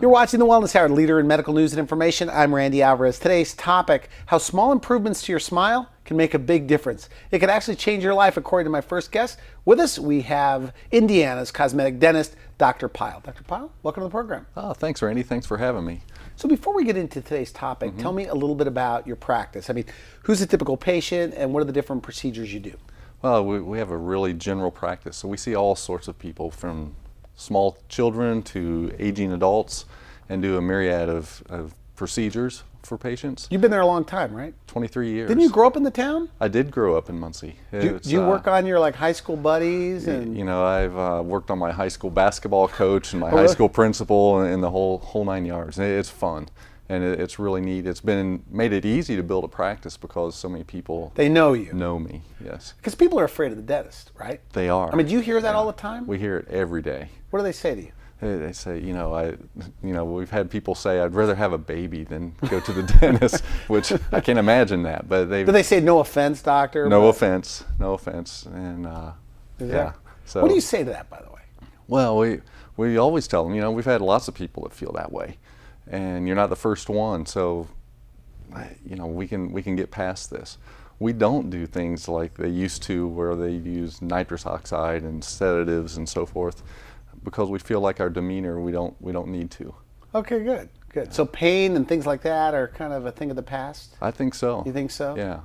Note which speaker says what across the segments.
Speaker 1: You're watching The Wellness Hour, leader in medical news and information. I'm Randy Alvarez. Today's topic, how small improvements to your smile can make a big difference. It can actually change your life, according to my first guest. With us, we have Indiana's cosmetic dentist, Dr. Pyle. Dr. Pyle, welcome to the program.
Speaker 2: Oh, thanks, Randy. Thanks for having me.
Speaker 1: So before we get into today's topic, tell me a little bit about your practice. I mean, who's a typical patient and what are the different procedures you do?
Speaker 2: Well, we have a really general practice, so we see all sorts of people from small children to aging adults and do a myriad of procedures for patients.
Speaker 1: You've been there a long time, right?
Speaker 2: 23 years.
Speaker 1: Didn't you grow up in the town?
Speaker 2: I did grow up in Muncie.
Speaker 1: Do you work on your high school buddies? And
Speaker 2: you know, I've worked on my high school basketball coach and my high school principal and the whole 9 yards. It's fun. And it's really neat. It's made it easy to build a practice because so many people
Speaker 1: know
Speaker 2: me, yes.
Speaker 1: Because people are afraid of the dentist, right?
Speaker 2: They are.
Speaker 1: I mean, do you hear that all the time?
Speaker 2: We hear it every day.
Speaker 1: What do they say to you?
Speaker 2: They say, we've had people say, I'd rather have a baby than go to the dentist, which I can't imagine that. But
Speaker 1: do they say, no offense, doctor?
Speaker 2: No offense, and yeah. So
Speaker 1: what do you say to that, by the way?
Speaker 2: Well, we always tell them, we've had lots of people that feel that way. And you're not the first one, so we can get past this. We don't do things like they used to, where they use nitrous oxide and sedatives and so forth, because we feel like our demeanor we don't need to.
Speaker 1: Okay, good. Yeah. So pain and things like that are kind of a thing of the past.
Speaker 2: I think so.
Speaker 1: You think so?
Speaker 2: Yeah.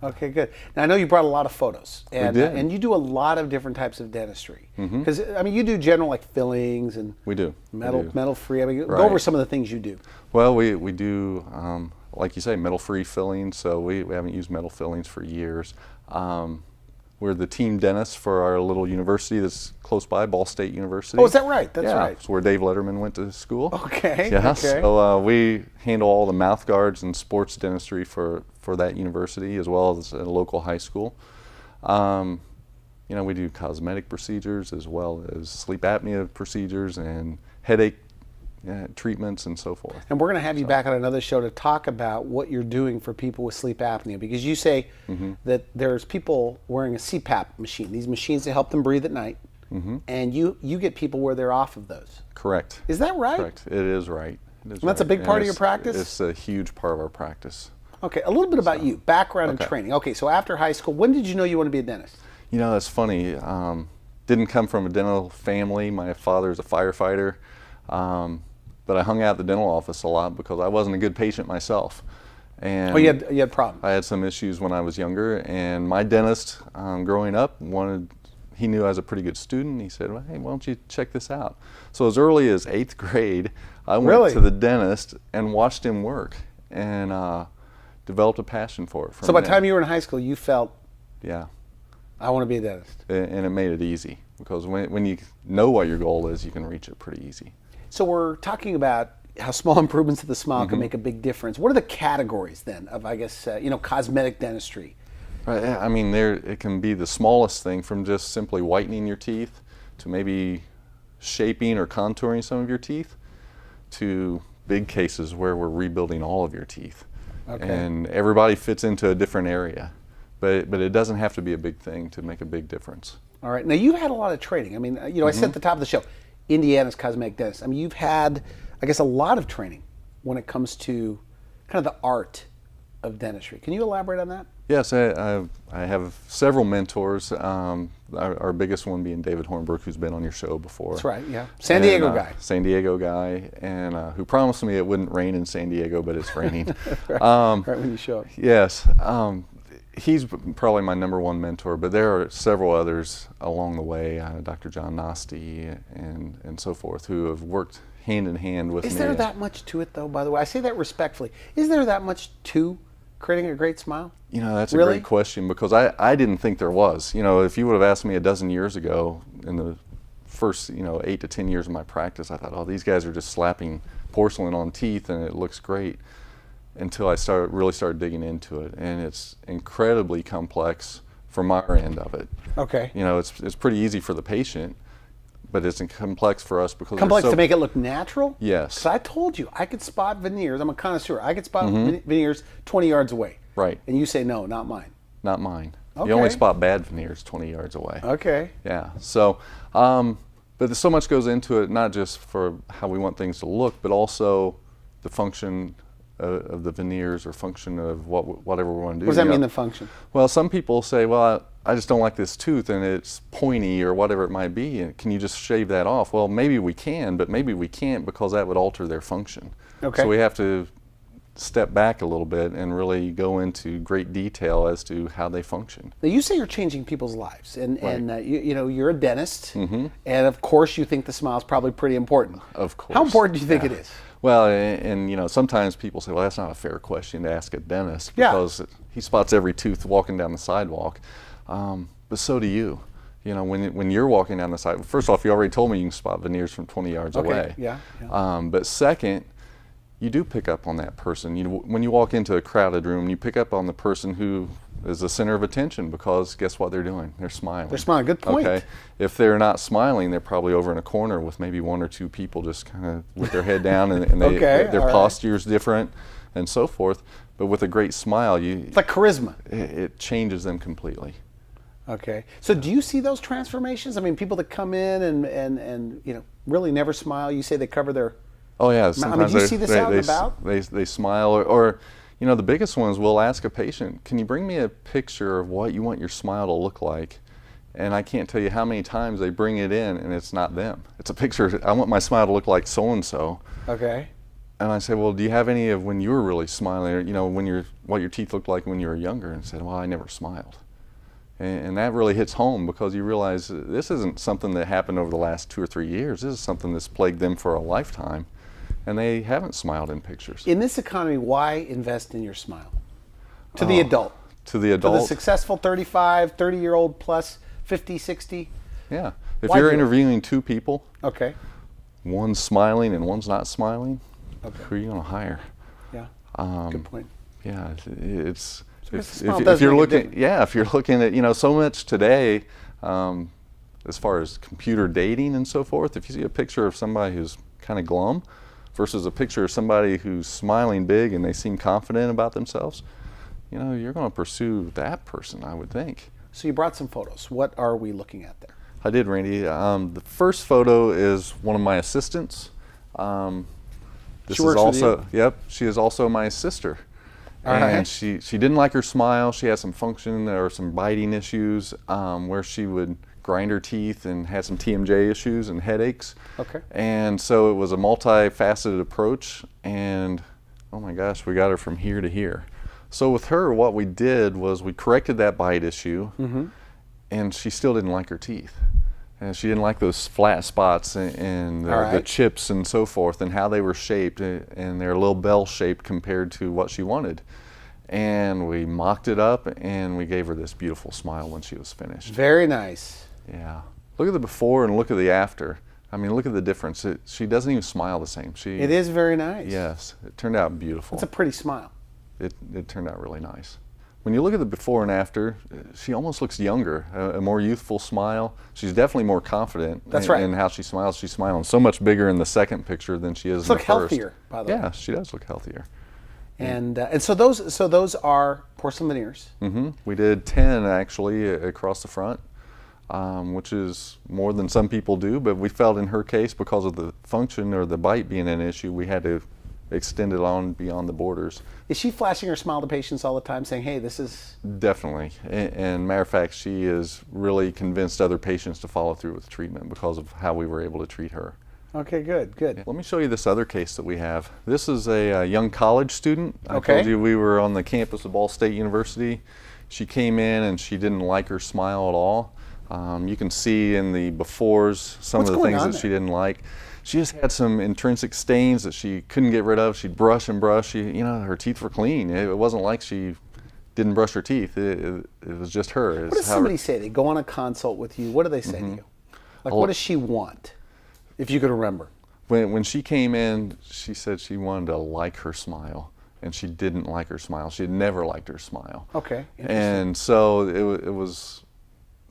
Speaker 1: Okay, good. Now I know you brought a lot of photos, and
Speaker 2: we did.
Speaker 1: And you do a lot of different types of dentistry. Because I mean, you do general like fillings and
Speaker 2: we do
Speaker 1: metal free. I mean,
Speaker 2: right.
Speaker 1: Go over some of the things you do.
Speaker 2: Well, we do like you say, metal free fillings. So we haven't used metal fillings for years. We're the team dentist for our little university that's close by, Ball State University.
Speaker 1: Oh, is that right? That's right.
Speaker 2: It's where Dave Letterman went to school.
Speaker 1: Okay.
Speaker 2: Yeah.
Speaker 1: Okay.
Speaker 2: So we handle all the mouth guards and sports dentistry for that university, as well as a local high school. We do cosmetic procedures as well as sleep apnea procedures and headache treatments and so forth.
Speaker 1: And we're going to have you back on another show to talk about what you're doing for people with sleep apnea, because you say that there's people wearing a CPAP machine, these machines that help them breathe at night, and you get people where they're off of those. Correct. Is that right?
Speaker 2: Correct. It is right.
Speaker 1: And that's a big part of your practice?
Speaker 2: It's a huge part of our practice.
Speaker 1: Okay, a little bit about you, background and training. Okay, so after high school, when did you know you want to be a dentist?
Speaker 2: That's funny. Didn't come from a dental family. My father's a firefighter. But I hung out at the dental office a lot because I wasn't a good patient myself. And
Speaker 1: you had problems?
Speaker 2: I had some issues when I was younger, and my dentist, growing up, he knew I was a pretty good student. He said, well, hey, why don't you check this out? So as early as 8th grade, I went to the dentist and watched him work, and developed a passion for it.
Speaker 1: So by the time you were in high school, you felt,
Speaker 2: yeah,
Speaker 1: I want to be a dentist.
Speaker 2: And it made it easy, because when you know what your goal is, you can reach it pretty easy.
Speaker 1: So we're talking about how small improvements to the smile can make a big difference. What are the categories then of, I guess, cosmetic dentistry?
Speaker 2: Right. I mean, it can be the smallest thing, from just simply whitening your teeth to maybe shaping or contouring some of your teeth, to big cases where we're rebuilding all of your teeth. Okay. And everybody fits into a different area, but it doesn't have to be a big thing to make a big difference.
Speaker 1: All right. Now, you've had a lot of training. I mean, I said at the top of the show, Indiana's cosmetic dentist. I mean, you've had, I guess, a lot of training when it comes to kind of the art of dentistry. Can you elaborate on that?
Speaker 2: Yes, I have several mentors. Our biggest one being David Hornberg, who's been on your show before.
Speaker 1: That's right, yeah. San Diego guy.
Speaker 2: San Diego guy, and who promised me it wouldn't rain in San Diego, but it's raining.
Speaker 1: right when you show up.
Speaker 2: Yes. He's probably my #1 mentor, but there are several others along the way, Dr. John Nasty and so forth, who have worked hand in hand with me.
Speaker 1: Is there that much to it, though, by the way? I say that respectfully. Is there that much to creating a great smile?
Speaker 2: That's a great question, because I didn't think there was. If you would have asked me a dozen years ago, in the first 8 to 10 years of my practice, I thought, oh, these guys are just slapping porcelain on teeth and it looks great. Until I really started digging into it, and it's incredibly complex from our end of it.
Speaker 1: Okay.
Speaker 2: It's pretty easy for the patient, but it's complex for us because
Speaker 1: complex to make it look natural.
Speaker 2: Yes.
Speaker 1: Because I told you I could spot veneers. I'm a connoisseur. I could spot veneers 20 yards away.
Speaker 2: Right.
Speaker 1: And you say no, not mine.
Speaker 2: Not mine.
Speaker 1: Okay.
Speaker 2: You only spot bad veneers 20 yards away.
Speaker 1: Okay.
Speaker 2: Yeah. So But so much goes into it, not just for how we want things to look, but also the function of the veneers or function of whatever we want to do.
Speaker 1: What does that mean, the function?
Speaker 2: Well, some people say, well, I just don't like this tooth and it's pointy or whatever it might be, and can you just shave that off? Well, maybe we can, but maybe we can't because that would alter their function.
Speaker 1: Okay.
Speaker 2: So we have to step back a little bit and really go into great detail as to how they function.
Speaker 1: Now, you say you're changing people's lives, and,
Speaker 2: Right.
Speaker 1: and you know, you're a dentist, and of course you think the smile is probably pretty important.
Speaker 2: Of course.
Speaker 1: How important do you think it is?
Speaker 2: Well, and you know, sometimes people say, well, that's not a fair question to ask a dentist
Speaker 1: Yeah.
Speaker 2: because he spots every tooth walking down the sidewalk. But so do you. You know, when you're walking down the sidewalk, first off, you already told me you can spot veneers from 20 yards away.
Speaker 1: Yeah.
Speaker 2: But second, you do pick up on that person. You know, when you walk into a crowded room, you pick up on the person who is the center of attention because guess what they're doing? They're smiling.
Speaker 1: They're smiling. Good point.
Speaker 2: Okay. If they're not smiling, they're probably over in a corner with maybe one or two people just kind of with their head down, and their posture is different, and so forth. But with a great smile,
Speaker 1: It's like charisma.
Speaker 2: it changes them completely.
Speaker 1: Okay. So do you see those transformations? I mean, people that come in and you know, really never smile. You say they cover their...
Speaker 2: Oh yeah, sometimes
Speaker 1: do you see this out and about?
Speaker 2: They smile, or you know, the biggest ones, we'll ask a patient, can you bring me a picture of what you want your smile to look like? And I can't tell you how many times they bring it in and it's not them. It's a picture, I want my smile to look like so-and-so.
Speaker 1: Okay.
Speaker 2: And I say, well, do you have any of when you were really smiling, or, you know, what your teeth looked like when you were younger? And said, well, I never smiled. And that really hits home because you realize this isn't something that happened over the last 2 or 3 years. This is something that's plagued them for a lifetime. And they haven't smiled in pictures.
Speaker 1: In this economy, why invest in your smile? To the adult.
Speaker 2: To the adult.
Speaker 1: To the successful 35, 30-year-old plus 50, 60.
Speaker 2: Yeah. If
Speaker 1: Why
Speaker 2: you're
Speaker 1: do it?
Speaker 2: interviewing 2 people,
Speaker 1: Okay.
Speaker 2: one's smiling and one's not smiling,
Speaker 1: Okay.
Speaker 2: who are you going to hire?
Speaker 1: Yeah. Good point.
Speaker 2: Yeah, it's
Speaker 1: the smile does
Speaker 2: if you're
Speaker 1: make a
Speaker 2: looking,
Speaker 1: difference.
Speaker 2: yeah, if you're looking at, you know, so much today, as far as computer dating and so forth, if you see a picture of somebody who's kind of glum versus a picture of somebody who's smiling big and they seem confident about themselves, you know, you're going to pursue that person, I would think.
Speaker 1: So you brought some photos. What are we looking at there?
Speaker 2: I did, Randy. The first photo is one of my assistants. This
Speaker 1: She works
Speaker 2: is
Speaker 1: with
Speaker 2: also, yep, she is also my sister.
Speaker 1: All
Speaker 2: And
Speaker 1: right.
Speaker 2: she didn't like her smile. She had some function or some biting issues where she would grind her teeth and had some TMJ issues and headaches.
Speaker 1: Okay.
Speaker 2: And so it was a multifaceted approach, and oh my gosh, we got her from here to here. So with her, what we did was we corrected that bite issue, and she still didn't like her teeth. And she didn't like those flat spots and the
Speaker 1: right.
Speaker 2: chips and so forth, and how they were shaped, and they're a little bell shaped compared to what she wanted. And we mocked it up, and we gave her this beautiful smile when she was finished.
Speaker 1: Very nice.
Speaker 2: Yeah. Look at the before and look at the after. I mean, look at the difference. She doesn't even smile the same.
Speaker 1: It is very nice.
Speaker 2: Yes, it turned out beautiful.
Speaker 1: It's a pretty smile.
Speaker 2: It turned out really nice. When you look at the before and after, she almost looks younger, a more youthful smile. She's definitely more confident in how she smiles. She's smiling so much bigger in the second picture than she is in the first.
Speaker 1: Look healthier, by the way.
Speaker 2: Yeah, she does look healthier.
Speaker 1: And so those are porcelain veneers.
Speaker 2: We did 10 actually across the front, which is more than some people do, but we felt in her case, because of the function or the bite being an issue, we had to extend it on beyond the borders.
Speaker 1: Is she flashing her smile to patients all the time, saying, "Hey, this is..."
Speaker 2: Definitely. And matter of fact, she is really convinced other patients to follow through with treatment because of how we were able to treat her.
Speaker 1: Okay, good.
Speaker 2: Let me show you this other case that we have. This is a young college student. I
Speaker 1: Okay.
Speaker 2: told you we were on the campus of Ball State University. She came in and she didn't like her smile at all. You can see in the befores some
Speaker 1: What's
Speaker 2: of the
Speaker 1: going
Speaker 2: things
Speaker 1: on
Speaker 2: that she
Speaker 1: there?
Speaker 2: didn't like. She just had some intrinsic stains that she couldn't get rid of. She'd brush and brush. You know, her teeth were clean. It wasn't like she didn't brush her teeth. It was just her.
Speaker 1: What does somebody say? They go on a consult with you. What do they say to you? Like, what does she want, if you can remember?
Speaker 2: When she came in, she said she wanted to like her smile, and she didn't like her smile. She had never liked her smile.
Speaker 1: Okay, interesting.
Speaker 2: And so it was,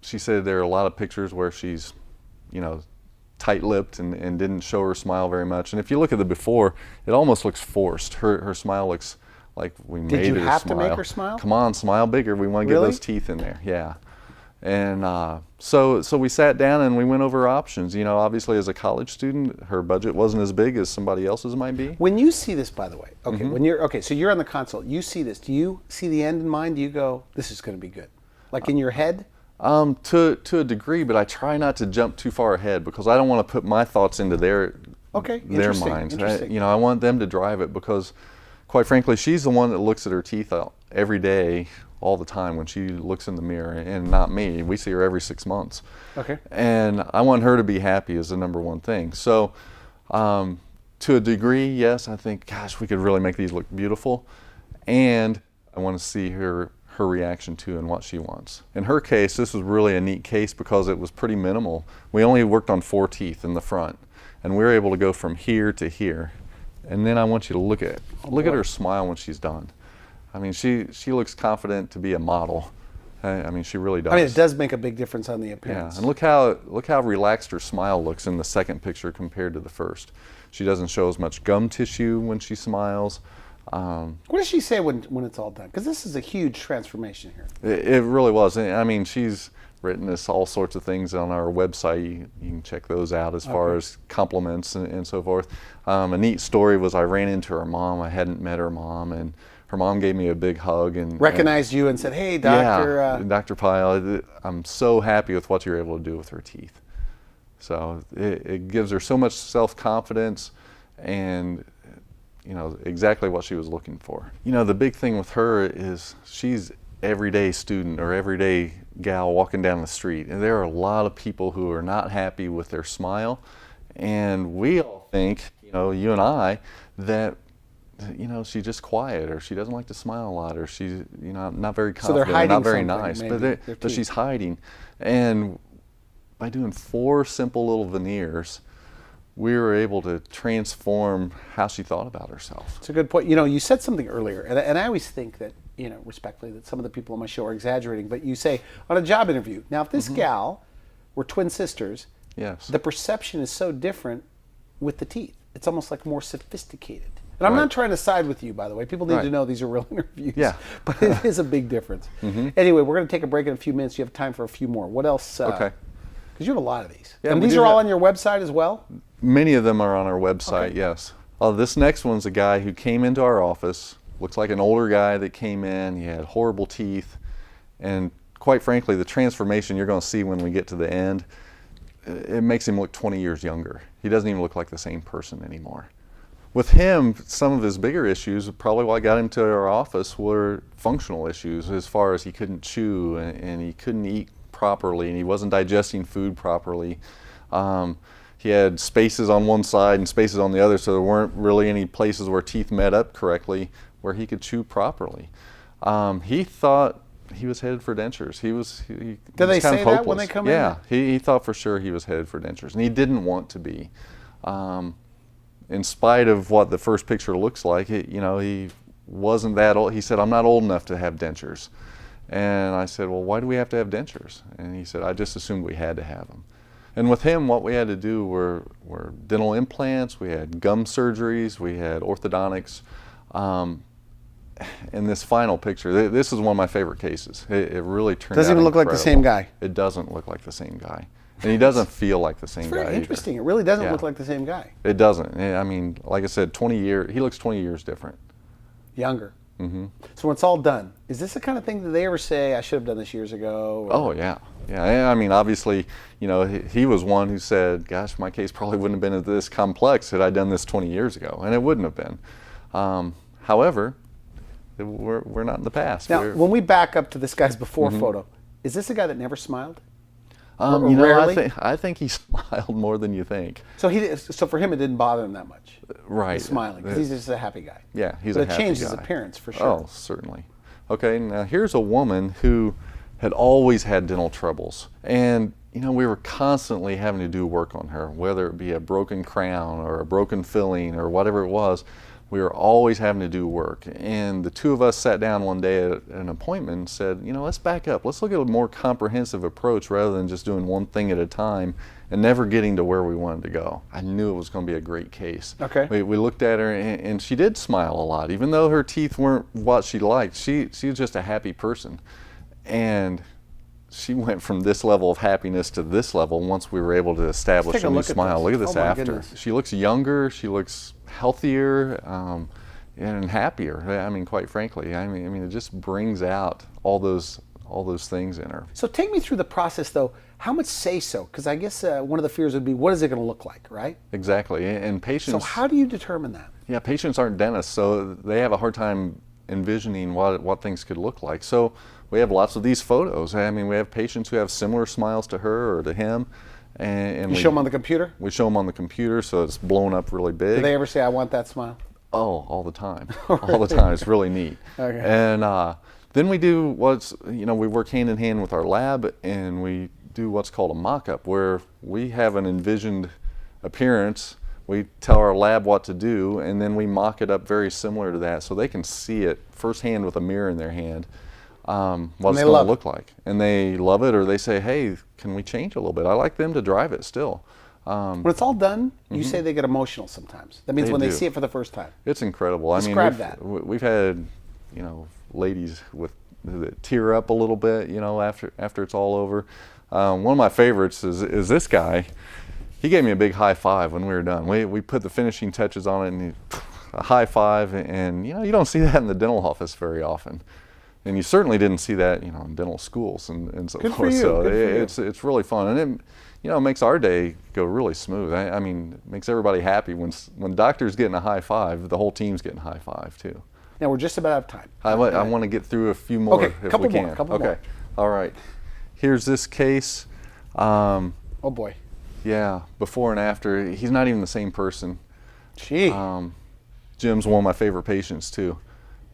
Speaker 2: she said there are a lot of pictures where she's, you know, tight-lipped and didn't show her smile very much. And if you look at the before, it almost looks forced. Her smile looks like we made her smile.
Speaker 1: Did you have to make her smile?
Speaker 2: Come on, smile bigger. We want to get
Speaker 1: Really?
Speaker 2: those teeth in there. Yeah. And so we sat down and we went over options. You know, obviously as a college student, her budget wasn't as big as somebody else's might be.
Speaker 1: When you see this, by the way, okay, so you're on the consult, you see this. Do you see the end in mind? Do you go, this is going to be good? Like in your head?
Speaker 2: To a degree, but I try not to jump too far ahead because I don't want to put my thoughts into their minds. I want them to drive it because, quite frankly, she's the one that looks at her teeth every day, all the time when she looks in the mirror, and not me. We see her every 6 months.
Speaker 1: Okay.
Speaker 2: And I want her to be happy is the number one thing. So, to a degree, yes, I think, gosh, we could really make these look beautiful, and I want to see her reaction to and what she wants. In her case, this was really a neat case because it was pretty minimal. We only worked on 4 teeth in the front, and we were able to go from here to here. And then I want you to look at her smile when she's done. I mean, she looks confident to be a model. I mean, she really does.
Speaker 1: I mean, it does make a big difference on the appearance.
Speaker 2: Yeah, and look how relaxed her smile looks in the second picture compared to the first. She doesn't show as much gum tissue when she smiles.
Speaker 1: What does she say when it's all done? Because this is a huge transformation here.
Speaker 2: It really was. I mean, she's written us all sorts of things on our website. You can check those out as far as compliments and so forth. A neat story was I ran into her mom. I hadn't met her mom, and her mom gave me a big hug and
Speaker 1: recognized you and said, "Hey, Doctor."
Speaker 2: Yeah, Dr. Pyle, I'm so happy with what you're able to do with her teeth. So it gives her so much self-confidence, and you know exactly what she was looking for. You know, the big thing with her is she's everyday student or everyday gal walking down the street, and there are a lot of people who are not happy with their smile, and we all think, you know, you and I, that you know, she's just quiet, or she doesn't like to smile a lot, or she's, you know, not very confident,
Speaker 1: so they're hiding
Speaker 2: not very
Speaker 1: nice,
Speaker 2: but she's hiding. And by doing 4 simple little veneers, we were able to transform how she thought about herself.
Speaker 1: It's a good point. You know, you said something earlier, and I always think that, you know, respectfully, that some of the people on my show are exaggerating, but you say on a job interview, now if this gal were twin sisters,
Speaker 2: yes,
Speaker 1: the perception is so different with the teeth. It's almost like more sophisticated. And I'm not trying to side with you, by the way. People need to know these are real interviews.
Speaker 2: Yeah.
Speaker 1: But it is a big difference. Anyway, we're going to take a break in a few minutes. You have time for a few more. What else?
Speaker 2: Okay.
Speaker 1: Because you have a lot of these.
Speaker 2: Yeah,
Speaker 1: and these are all on your website as well?
Speaker 2: Many of them are on our website, yes. This next one's a guy who came into our office. Looks like an older guy that came in. He had horrible teeth. And quite frankly, the transformation you're going to see when we get to the end, it makes him look 20 years younger. He doesn't even look like the same person anymore. With him, some of his bigger issues, probably what got him to our office, were functional issues as far as he couldn't chew and he couldn't eat properly and he wasn't digesting food properly. He had spaces on one side and spaces on the other, so there weren't really any places where teeth met up correctly where he could chew properly. He thought he was headed for dentures. He was
Speaker 1: Did they say that when they come in?
Speaker 2: Yeah, he thought for sure he was headed for dentures, and he didn't want to be. In spite of what the first picture looks like, you know, he wasn't that old. He said, "I'm not old enough to have dentures." And I said, "Well, why do we have to have dentures?" And he said, "I just assumed we had to have them." And with him, what we had to do were dental implants, we had gum surgeries, we had orthodontics. In this final picture, this is one of my favorite cases. It really turned out
Speaker 1: doesn't even look like the same guy.
Speaker 2: It doesn't look like the same guy. And he doesn't feel like the same guy.
Speaker 1: It's very interesting. It really doesn't look like the same guy.
Speaker 2: It doesn't. I mean, like I said, 20 years. He looks 20 years different.
Speaker 1: Younger. So when it's all done, is this the kind of thing that they ever say, "I should have done this years ago"? Or?
Speaker 2: Oh yeah, yeah. I mean, obviously, you know, he was one who said, "Gosh, my case probably wouldn't have been this complex had I done this 20 years ago," and it wouldn't have been. However, we're not in the past.
Speaker 1: Now, when we back up to this guy's before photo, is this a guy that never smiled?
Speaker 2: You know, I think he smiled more than you think.
Speaker 1: So for him, it didn't bother him that much.
Speaker 2: Right.
Speaker 1: Smiling, because he's just a happy guy.
Speaker 2: Yeah, he's a happy guy.
Speaker 1: But it changed his appearance for sure.
Speaker 2: Oh, certainly. Okay, now here's a woman who had always had dental troubles, and you know, we were constantly having to do work on her, whether it be a broken crown or a broken filling or whatever it was. We were always having to do work. And the two of us sat down one day at an appointment and said, you know, let's back up. Let's look at a more comprehensive approach rather than just doing one thing at a time and never getting to where we wanted to go. I knew it was going to be a great case.
Speaker 1: Okay.
Speaker 2: We looked at her and she did smile a lot. Even though her teeth weren't what she liked, she was just a happy person. And she went from this level of happiness to this level once we were able to establish a new smile. Look at this after.
Speaker 1: Goodness.
Speaker 2: She looks younger, she looks healthier, and happier. I mean, quite frankly, I mean, it just brings out all those things in her.
Speaker 1: So take me through the process, though. How much say-so? Because I guess one of the fears would be, what is it going to look like, right?
Speaker 2: Exactly, and patients.
Speaker 1: So how do you determine that?
Speaker 2: Yeah, patients aren't dentists, so they have a hard time envisioning what things could look like. So we have lots of these photos. I mean, we have patients who have similar smiles to her or to him. And
Speaker 1: you show them on the computer?
Speaker 2: We show them on the computer, so it's blown up really big.
Speaker 1: Do they ever say, I want that smile?
Speaker 2: Oh, all the time. All the time. It's really neat.
Speaker 1: Okay.
Speaker 2: And then we do we work hand in hand with our lab, and we do what's called a mock-up, where we have an envisioned appearance. We tell our lab what to do, and then we mock it up very similar to that, so they can see it firsthand with a mirror in their hand, what it's going to look like. And they love it, or they say, hey, can we change a little bit? I like them to drive it still.
Speaker 1: When it's all done, you say they get emotional sometimes. That means when they see it for the first time.
Speaker 2: It's incredible.
Speaker 1: Describe that.
Speaker 2: We've had, ladies that tear up a little bit, after it's all over. One of my favorites is this guy. He gave me a big high five when we were done. We put the finishing touches on it, and a high five, and you don't see that in the dental office very often. And you certainly didn't see that, in dental schools and so
Speaker 1: forth.
Speaker 2: Good
Speaker 1: So
Speaker 2: for you. It's really fun, and it makes our day go really smooth. I mean, it makes everybody happy when doctor's getting a high five, the whole team's getting a high five too.
Speaker 1: Now we're just about out of time.
Speaker 2: I want to get through a few more if we can.
Speaker 1: Couple more.
Speaker 2: All right. Here's this case.
Speaker 1: Oh boy.
Speaker 2: Yeah, before and after. He's not even the same person.
Speaker 1: Gee.
Speaker 2: Jim's one of my favorite patients too.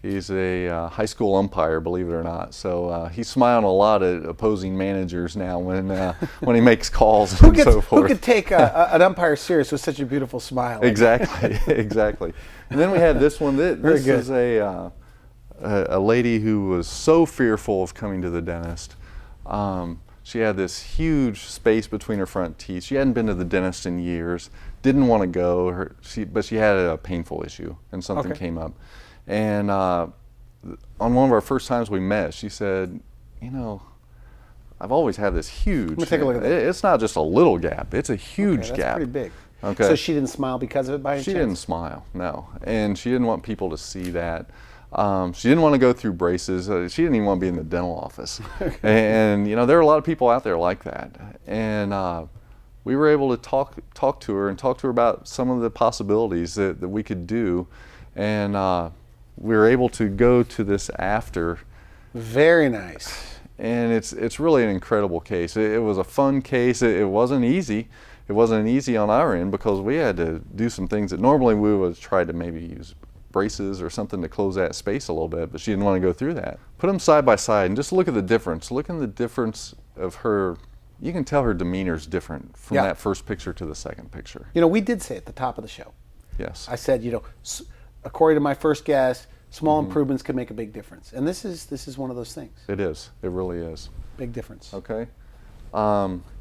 Speaker 2: He's a high school umpire, believe it or not. So he's smiling a lot at opposing managers now when he makes calls and so forth.
Speaker 1: Who could take an umpire serious with such a beautiful smile?
Speaker 2: Exactly, exactly. And then we had this one. This is a lady who was so fearful of coming to the dentist. She had this huge space between her front teeth. She hadn't been to the dentist in years, didn't want to go, but she had a painful issue, and something came up. And on one of our first times we met, she said, I've always had this huge.
Speaker 1: Let me take a look at that.
Speaker 2: It's not just a little gap, it's a huge
Speaker 1: that's
Speaker 2: gap.
Speaker 1: Pretty big.
Speaker 2: Okay.
Speaker 1: So she didn't smile because of it by any chance?
Speaker 2: She didn't smile, no. And she didn't want people to see that. She didn't want to go through braces. She didn't even want to be in the dental office. And there are a lot of people out there like that. And we were able to talk to her and talk to her about some of the possibilities that we could do. And we were able to go to this after.
Speaker 1: Very nice.
Speaker 2: And it's really an incredible case. It was a fun case. It wasn't easy. It wasn't easy on our end because we had to do some things that normally we would try to maybe use braces or something to close that space a little bit, but she didn't want to go through that. Put them side by side and just look at the difference. Look at the difference of her. You can tell her demeanor is different from that first picture to the second picture.
Speaker 1: We did say at the top of the show.
Speaker 2: Yes.
Speaker 1: I said, according to my first guess, small improvements can make a big difference. And this is one of those things.
Speaker 2: It is. It really is.
Speaker 1: Big difference.
Speaker 2: Okay.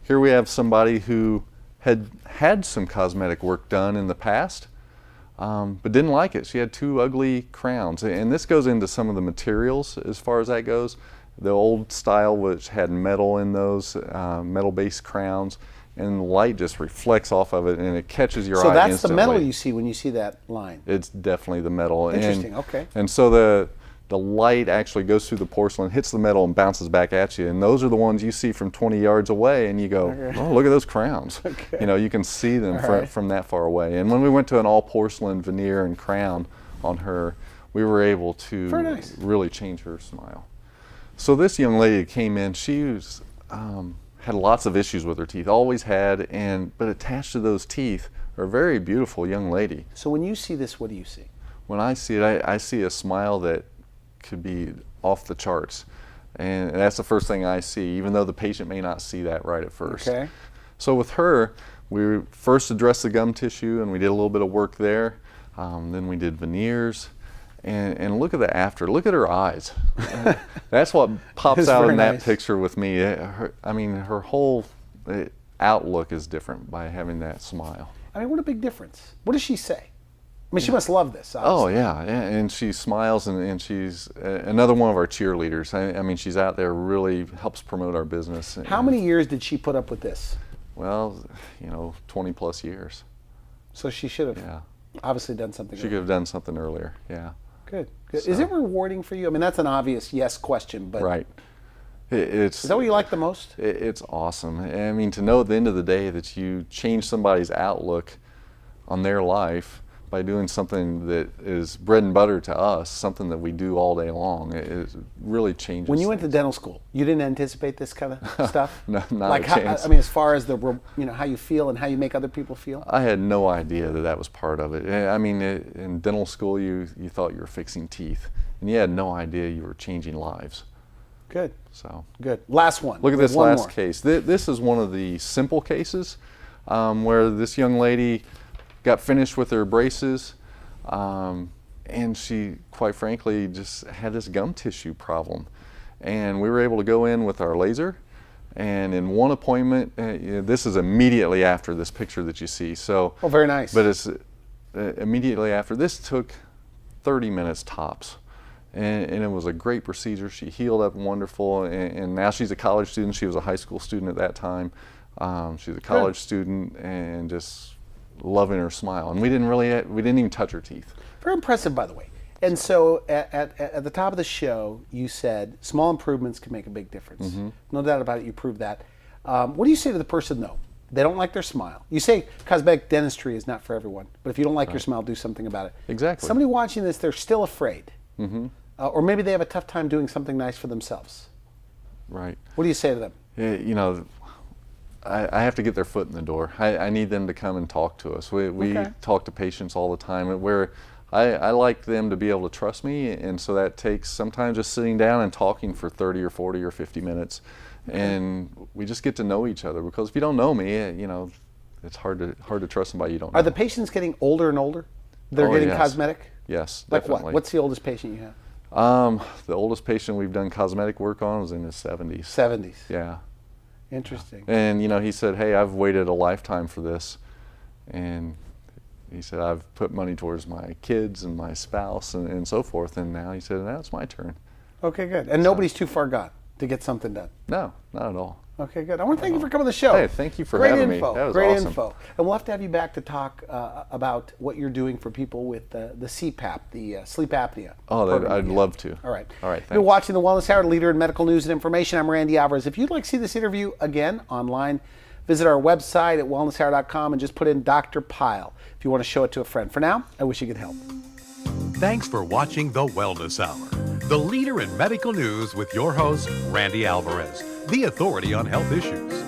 Speaker 2: Here we have somebody who had some cosmetic work done in the past, but didn't like it. She had two ugly crowns. And this goes into some of the materials as far as that goes. The old style, which had metal in those, metal-based crowns, and the light just reflects off of it and it catches your eye instantly.
Speaker 1: So that's the metal you see when you see that line?
Speaker 2: It's definitely the metal.
Speaker 1: Interesting, okay.
Speaker 2: And so the light actually goes through the porcelain, hits the metal, and bounces back at you. And those are the ones you see from 20 yards away, and you go, oh, look at those crowns.
Speaker 1: Okay.
Speaker 2: You can see them from that far away. And when we went to an all porcelain veneer and crown on her, we were able to really change her smile. So this young lady came in, she had lots of issues with her teeth, always had, but attached to those teeth are a very beautiful young lady.
Speaker 1: So when you see this, what do you see?
Speaker 2: When I see it, I see a smile that could be off the charts. And that's the first thing I see, even though the patient may not see that right at first.
Speaker 1: Okay.
Speaker 2: So with her, we first addressed the gum tissue and we did a little bit of work there. Then we did veneers. And look at the after. Look at her eyes. That's what pops out in that picture with me. Her whole outlook is different by having that smile.
Speaker 1: What a big difference. What does she say? I mean, she must love this,
Speaker 2: Oh
Speaker 1: obviously.
Speaker 2: yeah, and she smiles, and she's another one of our cheerleaders. I mean, she's out there, really helps promote our business.
Speaker 1: How many years did she put up with this?
Speaker 2: Well, 20 plus years.
Speaker 1: So she should have
Speaker 2: Yeah.
Speaker 1: obviously done something.
Speaker 2: She could have done something earlier. Yeah.
Speaker 1: Good. Good. Is it rewarding for you? I mean, that's an obvious yes question, but
Speaker 2: Right.
Speaker 1: is that what you like the most?
Speaker 2: It's awesome. I mean, to know at the end of the day that you change somebody's outlook on their life by doing something that is bread and butter to us, something that we do all day long, it really changes.
Speaker 1: When you went to dental school, you didn't anticipate this kind of stuff?
Speaker 2: No, not
Speaker 1: like
Speaker 2: a
Speaker 1: how,
Speaker 2: chance.
Speaker 1: I mean, as far as how you feel and how you make other people feel?
Speaker 2: I had no idea that that was part of it. I mean, in dental school, you thought you were fixing teeth, and you had no idea you were changing lives.
Speaker 1: Good.
Speaker 2: So
Speaker 1: Good. Last one.
Speaker 2: look at
Speaker 1: We have
Speaker 2: this
Speaker 1: one
Speaker 2: last
Speaker 1: more.
Speaker 2: case. This is one of the simple cases where this young lady got finished with her braces, and she, quite frankly, just had this gum tissue problem. And we were able to go in with our laser, and in one appointment, this is immediately after this picture that you see. So,
Speaker 1: Oh, very nice.
Speaker 2: but it's immediately after. This took 30 minutes tops. And it was a great procedure. She healed up wonderful, and now she's a college student. She was a high school student at that time. She's a college student, and just loving her smile. And we didn't even touch her teeth.
Speaker 1: Very impressive, by the way. And so at the top of the show, you said small improvements can make a big difference.
Speaker 2: Mm-hmm.
Speaker 1: No doubt about it, you proved that. What do you say to the person, though? They don't like their smile. You say cosmetic dentistry is not for everyone, but if you don't like your smile, do something about it.
Speaker 2: Exactly.
Speaker 1: Somebody watching this, they're still afraid. Mm-hmm. Or maybe they have a tough time doing something nice for themselves.
Speaker 2: Right.
Speaker 1: What do you say to them?
Speaker 2: I have to get their foot in the door. I need them to come and talk to us. We
Speaker 1: Okay.
Speaker 2: talk to patients all the time, where I like them to be able to trust me, and so that takes sometimes just sitting down and talking for 30 or 40 or 50 minutes, and we just get to know each other, because if you don't know me, it's hard to trust somebody you don't know.
Speaker 1: Are the patients getting older and older? They're
Speaker 2: Oh,
Speaker 1: getting
Speaker 2: yes.
Speaker 1: cosmetic?
Speaker 2: Yes,
Speaker 1: Like
Speaker 2: definitely.
Speaker 1: what? What's the oldest patient you have?
Speaker 2: The oldest patient we've done cosmetic work on was in his 70s.
Speaker 1: 70s.
Speaker 2: Yeah.
Speaker 1: Interesting.
Speaker 2: And he said, "Hey, I've waited a lifetime for this," and he said, "I've put money towards my kids and my spouse and so forth, and now," he said, "now it's my turn."
Speaker 1: Okay, good. And nobody's too far gone to get something done.
Speaker 2: No, not at all.
Speaker 1: Okay, good. I want to thank you for coming to the show.
Speaker 2: Hey, thank you for
Speaker 1: Great
Speaker 2: having
Speaker 1: info.
Speaker 2: me. That was
Speaker 1: Great
Speaker 2: awesome.
Speaker 1: info. And we'll have to have you back to talk about what you're doing for people with the CPAP, the sleep apnea.
Speaker 2: Oh,
Speaker 1: program
Speaker 2: I'd
Speaker 1: you have.
Speaker 2: love to.
Speaker 1: All right.
Speaker 2: All right,
Speaker 1: You're
Speaker 2: thanks.
Speaker 1: watching the Wellness Hour, leader in medical news and information. I'm Randy Alvarez. If you'd like to see this interview again online, visit our website at wellnesshour.com and just put in Dr. Pyle if you want to show it to a friend. For now, I wish you could help.
Speaker 3: Thanks for watching The Wellness Hour, the leader in medical news with your host, Randy Alvarez, the authority on health issues.